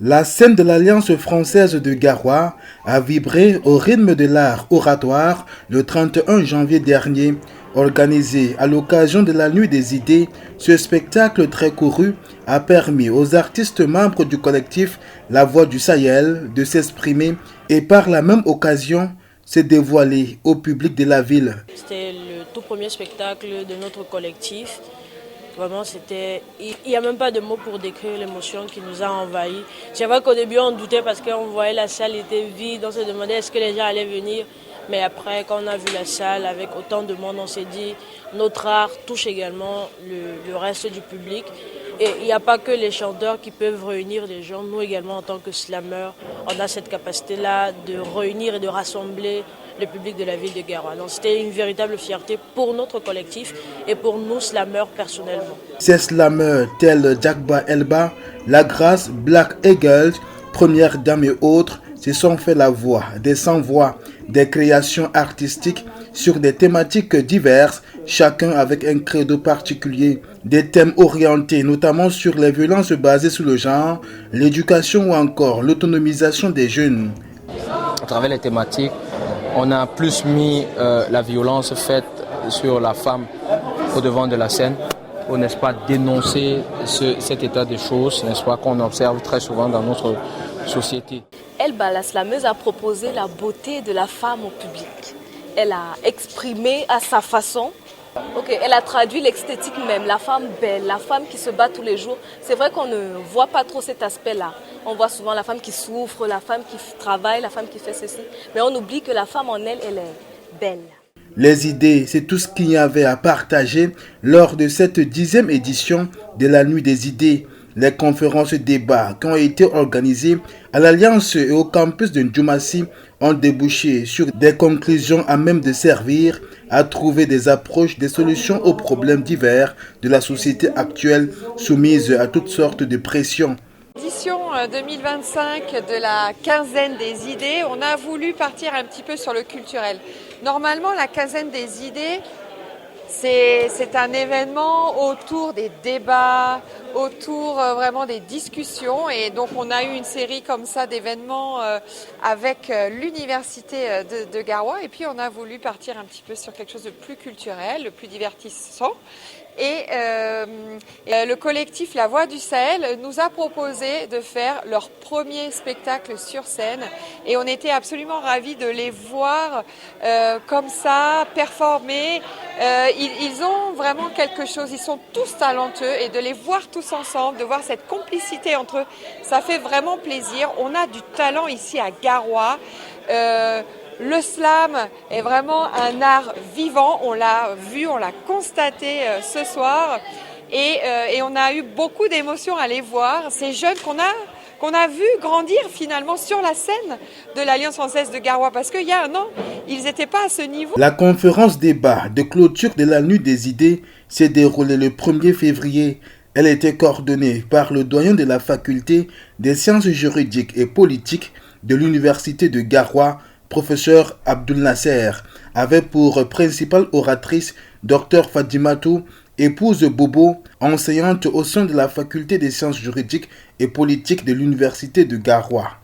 La scène de l'Alliance française de Garoua a vibré au rythme de l'art oratoire le 31 janvier dernier. Organisé à l'occasion de la Nuit des idées, ce spectacle très couru a permis aux artistes membres du collectif La Voix du Sahel de s'exprimer et par la même occasion se dévoiler au public de la ville. C'était le tout premier spectacle de notre collectif. Vraiment, il n'y a même pas de mots pour décrire l'émotion qui nous a envahis. C'est vrai qu'au début, on doutait parce qu'on voyait la salle était vide, on se demandait est-ce que les gens allaient venir. Mais après, quand on a vu la salle avec autant de monde, on s'est dit notre art touche également le reste du public. Et il n'y a pas que les chanteurs qui peuvent réunir des gens. Nous également, en tant que slameurs, on a cette capacité-là de réunir et de rassembler le public de la ville de Garoua. Donc c'était une véritable fierté pour notre collectif et pour nous slameurs personnellement. Ces slameurs tels Jakba Elba, La Grâce, Black Eagle, Première Dame et autres se sont fait la voix des sans-voix, des créations artistiques sur des thématiques diverses, chacun avec un credo particulier, des thèmes orientés notamment sur les violences basées sur le genre, l'éducation ou encore l'autonomisation des jeunes. À travers les thématiques, on a plus mis la violence faite sur la femme au devant de la scène pour, n'est-ce pas, dénoncer cet état de choses, n'est-ce pas, qu'on observe très souvent dans notre société. Elba, la slameuse, a proposé la beauté de la femme au public. Elle a exprimé à sa façon. Elle a traduit l'esthétique même, la femme belle, la femme qui se bat tous les jours. C'est vrai qu'on ne voit pas trop cet aspect-là. On voit souvent la femme qui souffre, la femme qui travaille, la femme qui fait ceci. Mais on oublie que la femme en elle, elle est belle. Les idées, c'est tout ce qu'il y avait à partager lors de cette 10e édition de la Nuit des idées. Les conférences et débats qui ont été organisés à l'Alliance et au campus de Ndjoumassi ont débouché sur des conclusions à même de servir à trouver des approches, des solutions aux problèmes divers de la société actuelle soumise à toutes sortes de pressions. Édition 2025 de la quinzaine des idées, on a voulu partir un petit peu sur le culturel. Normalement, la quinzaine des idées, c'est un événement autour des débats, autour vraiment des discussions, et donc on a eu une série comme ça d'événements avec l'université de Garoua, et puis on a voulu partir un petit peu sur quelque chose de plus culturel, de plus divertissant. Et le collectif La Voix du Sahel nous a proposé de faire leur premier spectacle sur scène, et on était absolument ravis de les voir comme ça, performer. Ils ont vraiment quelque chose, ils sont tous talentueux, et de les voir tous ensemble, de voir cette complicité entre eux, ça fait vraiment plaisir. On a du talent ici à Garoua. Le slam est vraiment un art vivant, on l'a vu, on l'a constaté ce soir, et on a eu beaucoup d'émotions à les voir. Ces jeunes qu'on a vu grandir finalement sur la scène de l'Alliance française de Garoua, parce qu'il y a un an, ils n'étaient pas à ce niveau. La conférence débat de clôture de la Nuit des idées s'est déroulée le 1er février. Elle était coordonnée par le doyen de la faculté des sciences juridiques et politiques de l'université de Garoua, professeur Abdul Nasser, avait pour principale oratrice Dr Fadimatou, épouse Bobo, enseignante au sein de la faculté des sciences juridiques et politiques de l'université de Garoua.